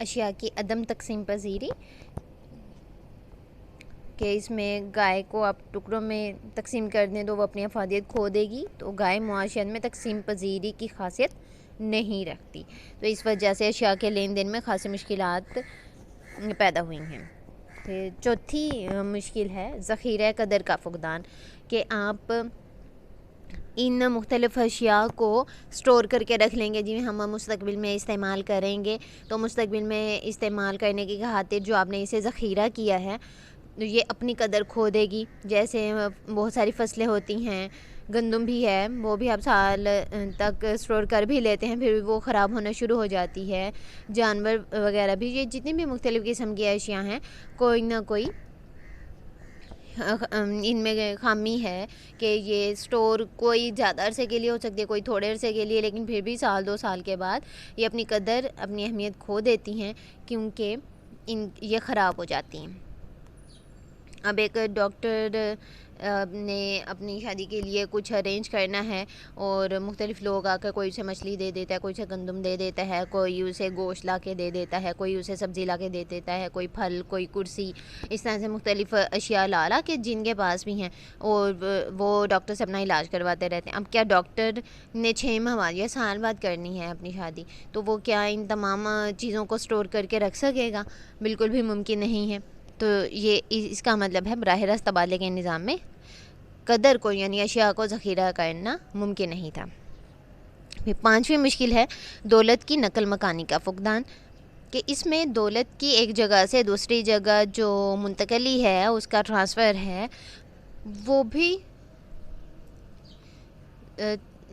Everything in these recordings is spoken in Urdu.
اشیاء کی عدم تقسیم پذیری، کہ اس میں گائے کو آپ ٹکڑوں میں تقسیم کر دیں تو وہ اپنی افادیت کھو دے گی، تو گائے معاشیت میں تقسیم پذیری کی خاصیت نہیں رکھتی، تو اس وجہ سے اشیاء کے لین دین میں خاصی مشکلات پیدا ہوئی ہیں۔ پھر چوتھی مشکل ہے ذخیرہ قدر کا فقدان، کہ آپ ان مختلف اشیاء کو سٹور کر کے رکھ لیں گے جنہیں ہم مستقبل میں استعمال کریں گے، تو مستقبل میں استعمال کرنے کی خاطر جو آپ نے اسے ذخیرہ کیا ہے یہ اپنی قدر کھو دے گی۔ جیسے بہت ساری فصلیں ہوتی ہیں، گندم بھی ہے، وہ بھی آپ سال تک سٹور کر بھی لیتے ہیں، پھر وہ خراب ہونا شروع ہو جاتی ہے۔ جانور وغیرہ بھی، یہ جتنی بھی مختلف قسم کی اشیاء ہیں، کوئی نہ کوئی ان میں خامی ہے کہ یہ سٹور کوئی زیادہ عرصے کے لیے ہو سکتی ہے، کوئی تھوڑے عرصے کے لیے، لیکن پھر بھی سال 2 سال کے بعد یہ اپنی قدر، اپنی اہمیت کھو دیتی ہیں، کیونکہ یہ خراب ہو جاتی ہیں۔ اب ایک ڈاکٹر نے اپنی شادی کے لیے کچھ ارینج کرنا ہے اور مختلف لوگ آ کر کوئی اسے مچھلی دے دیتا ہے، کوئی اسے گندم دے دیتا ہے، کوئی اسے گوشت لا کے دے دیتا ہے، کوئی اسے سبزی لا کے دے دیتا ہے، کوئی پھل، کوئی کرسی، اس طرح سے مختلف اشیاء لا کے جن کے پاس بھی ہیں، اور وہ ڈاکٹر سے اپنا علاج کرواتے رہتے ہیں۔ اب کیا ڈاکٹر نے 6 ماہ بعد یا سال بعد کرنی ہے اپنی شادی، تو وہ کیا ان تمام چیزوں کو سٹور کر کے رکھ سکے گا؟ بالکل بھی ممکن نہیں ہے۔ تو یہ اس کا مطلب ہے براہ راست تبادلے کے نظام میں قدر کو، یعنی اشیاء کو ذخیرہ کرنا ممکن نہیں تھا۔ پھر 5ویں مشکل ہے دولت کی نقل مکانی کا فقدان، کہ اس میں دولت کی ایک جگہ سے دوسری جگہ جو منتقلی ہے، اس کا ٹرانسفر ہے، وہ بھی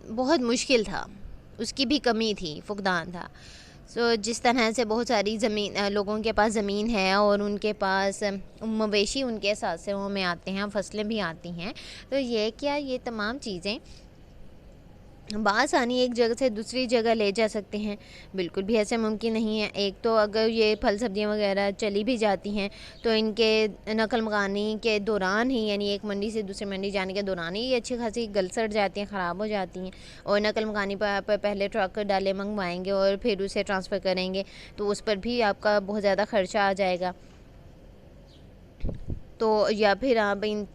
بہت مشکل تھا، اس کی بھی کمی تھی، فقدان تھا۔ جس طرح سے بہت ساری لوگوں کے پاس زمین ہے اور ان کے پاس مویشی ان کے ساتھوں میں آتے ہیں، فصلیں بھی آتی ہیں، تو یہ تمام چیزیں بآسانی ایک جگہ سے دوسری جگہ لے جا سکتے ہیں؟ بالکل بھی ایسے ممکن نہیں ہے۔ ایک تو اگر یہ پھل سبزیاں وغیرہ چلی بھی جاتی ہیں تو ان کے نقل مکانی کے دوران ہی، یعنی ایک منڈی سے دوسری منڈی جانے کے دوران ہی یہ اچھی خاصی گل سڑ جاتی ہیں، خراب ہو جاتی ہیں، اور نقل مکانی پر آپ پہلے ٹرک ڈالے منگوائیں گے اور پھر اسے ٹرانسفر کریں گے تو اس پر بھی آپ کا بہت زیادہ خرچہ آ جائے گا۔ تو یا پھر آپ ان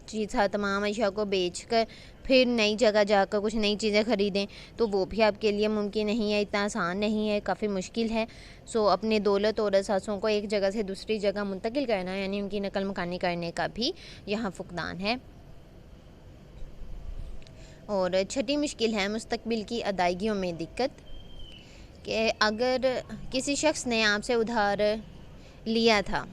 تمام اشیاء کو بیچ کر پھر نئی جگہ جا کر کچھ نئی چیزیں خریدیں، تو وہ بھی آپ کے لیے ممکن نہیں ہے، اتنا آسان نہیں ہے، کافی مشکل ہے۔ اپنے دولت اور اثاثوں کو ایک جگہ سے دوسری جگہ منتقل کرنا، یعنی ان کی نقل مکانی کرنے کا بھی یہاں فقدان ہے۔ اور 6ٹھی مشکل ہے مستقبل کی ادائیگیوں میں دقت، کہ اگر کسی شخص نے آپ سے ادھار لیا تھا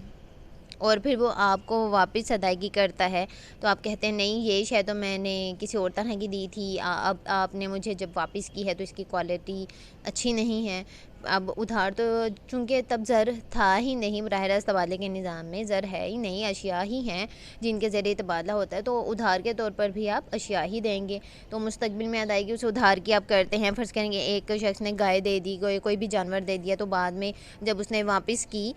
اور پھر وہ آپ کو واپس ادائیگی کرتا ہے، تو آپ کہتے ہیں نہیں یہ شے تو میں نے کسی اور طرح کی دی تھی، اب آپ نے مجھے جب واپس کی ہے تو اس کی کوالٹی اچھی نہیں ہے۔ اب ادھار تو چونکہ تب زر تھا ہی نہیں، براہ راست تبادلے کے نظام میں زر ہے ہی نہیں، اشیاء ہی ہیں جن کے ذریعے تبادلہ ہوتا ہے، تو ادھار کے طور پر بھی آپ اشیاء ہی دیں گے۔ تو مستقبل میں ادائیگی اس ادھار کی آپ کرتے ہیں، فرض کریں گے ایک شخص نے گائے دے دی، کوئی بھی جانور دے دیا، تو بعد میں جب اس نے واپس کی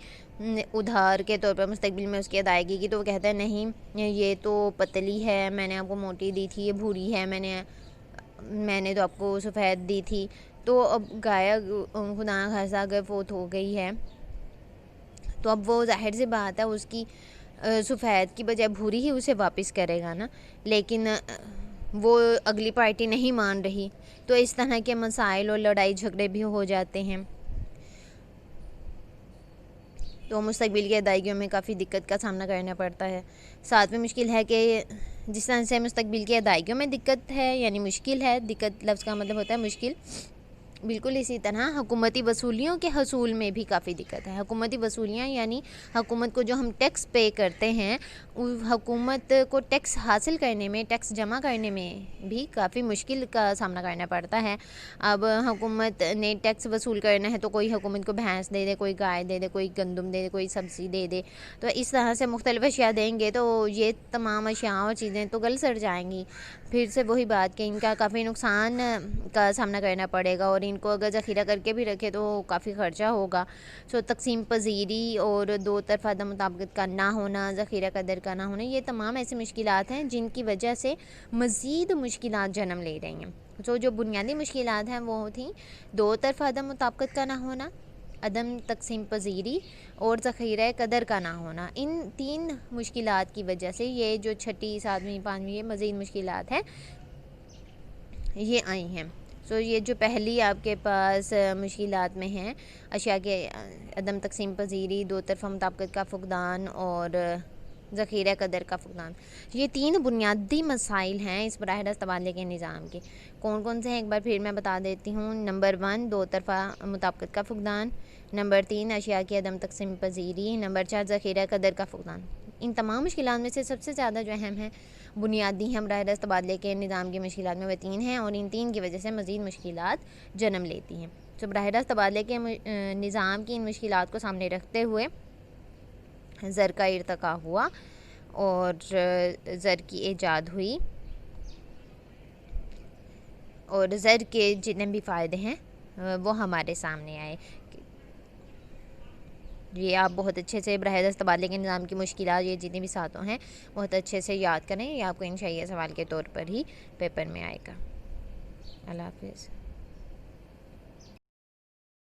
ادھار کے طور پر مستقبل میں اس کی ادائیگی کی، تو وہ کہتا ہے نہیں یہ تو پتلی ہے، میں نے آپ کو موٹی دی تھی، یہ بھوری ہے، میں نے تو آپ کو سفید دی تھی۔ تو اب گائے خدا نخواستہ اگر فوت ہو گئی ہے تو اب وہ ظاہر سی بات ہے اس کی سفید کی بجائے بھوری ہی اسے واپس کرے گا نا، لیکن وہ اگلی پارٹی نہیں مان رہی، تو اس طرح کے مسائل اور لڑائی جھگڑے بھی ہو جاتے ہیں۔ تو مستقبل کی ادائیگیوں میں کافی دقت کا سامنا کرنا پڑتا ہے۔ 7ویں مشکل ہے کہ جس طرح سے مستقبل کی ادائیگیوں میں دقت ہے، یعنی مشکل ہے، دقت لفظ کا مطلب ہوتا ہے مشکل، بالکل اسی طرح حکومتی وصولیوں کے حصول میں بھی کافی دقت ہے۔ حکومتی وصولیاں یعنی حکومت کو جو ہم ٹیکس پے کرتے ہیں، حکومت کو ٹیکس حاصل کرنے میں، ٹیکس جمع کرنے میں بھی کافی مشکل کا سامنا کرنا پڑتا ہے۔ اب حکومت نے ٹیکس وصول کرنا ہے تو کوئی حکومت کو بھینس دے دے، کوئی گائے دے دے، کوئی گندم دے دے، کوئی سبزی دے دے، تو اس طرح سے مختلف اشیاء دیں گے تو یہ تمام اشیاء اور چیزیں تو گل سڑ جائیں گی۔ پھر سے وہی بات کہ ان کا کافی نقصان کا سامنا کرنا پڑے گا، اور ان کو اگر ذخیرہ کر کے بھی رکھے تو کافی خرچہ ہوگا۔ تقسیم پذیری اور دو طرفہ عدم مطابقت کا نہ ہونا، ذخیرہ قدر کا نہ ہونا، یہ تمام ایسی مشکلات ہیں جن کی وجہ سے مزید مشکلات جنم لے رہی ہیں۔ جو بنیادی مشکلات ہیں وہ تھیں دو طرفہ عدم مطابقت کا نہ ہونا، عدم تقسیم پذیری اور ذخیرہ قدر کا نہ ہونا، ان 3 مشکلات کی وجہ سے یہ جو 6، 7، 5 یہ مزید مشکلات ہیں یہ آئی ہیں۔ یہ جو پہلی آپ کے پاس مشکلات میں ہیں اشیاء کے عدم تقسیم پذیری، 2 طرفہ مطابقت کا فقدان اور ذخیرہ قدر کا فقدان، یہ 3 بنیادی مسائل ہیں اس براہ راست تبادلے کے نظام کے۔ کون کون سے ہیں ایک بار پھر میں بتا دیتی ہوں۔ نمبر 1 2 طرفہ مطابقت کا فقدان، نمبر 3 اشیاء کی عدم تقسیم پذیری، نمبر 4 ذخیرہ قدر کا فقدان۔ ان تمام مشکلات میں سے سب سے زیادہ جو اہم ہیں، بنیادی ہیں براہ راست تبادلے کے نظام کی مشکلات میں، وہ 3 ہیں، اور ان 3 کی وجہ سے مزید مشکلات جنم لیتی ہیں۔ براہ راست تبادلے کے نظام کی ان مشکلات کو سامنے رکھتے ہوئے زر کا ارتقاء ہوا اور زر کی ایجاد ہوئی، اور زر کے جتنے بھی فائدے ہیں وہ ہمارے سامنے آئے۔ یہ آپ بہت اچھے سے براہ راست تبادلے کے نظام کی مشکلات، یہ جتنی بھی ساتوں ہیں بہت اچھے سے یاد کریں، یہ آپ کو انشاءاللہ سوال کے طور پر ہی پیپر میں آئے گا۔ اللہ حافظ۔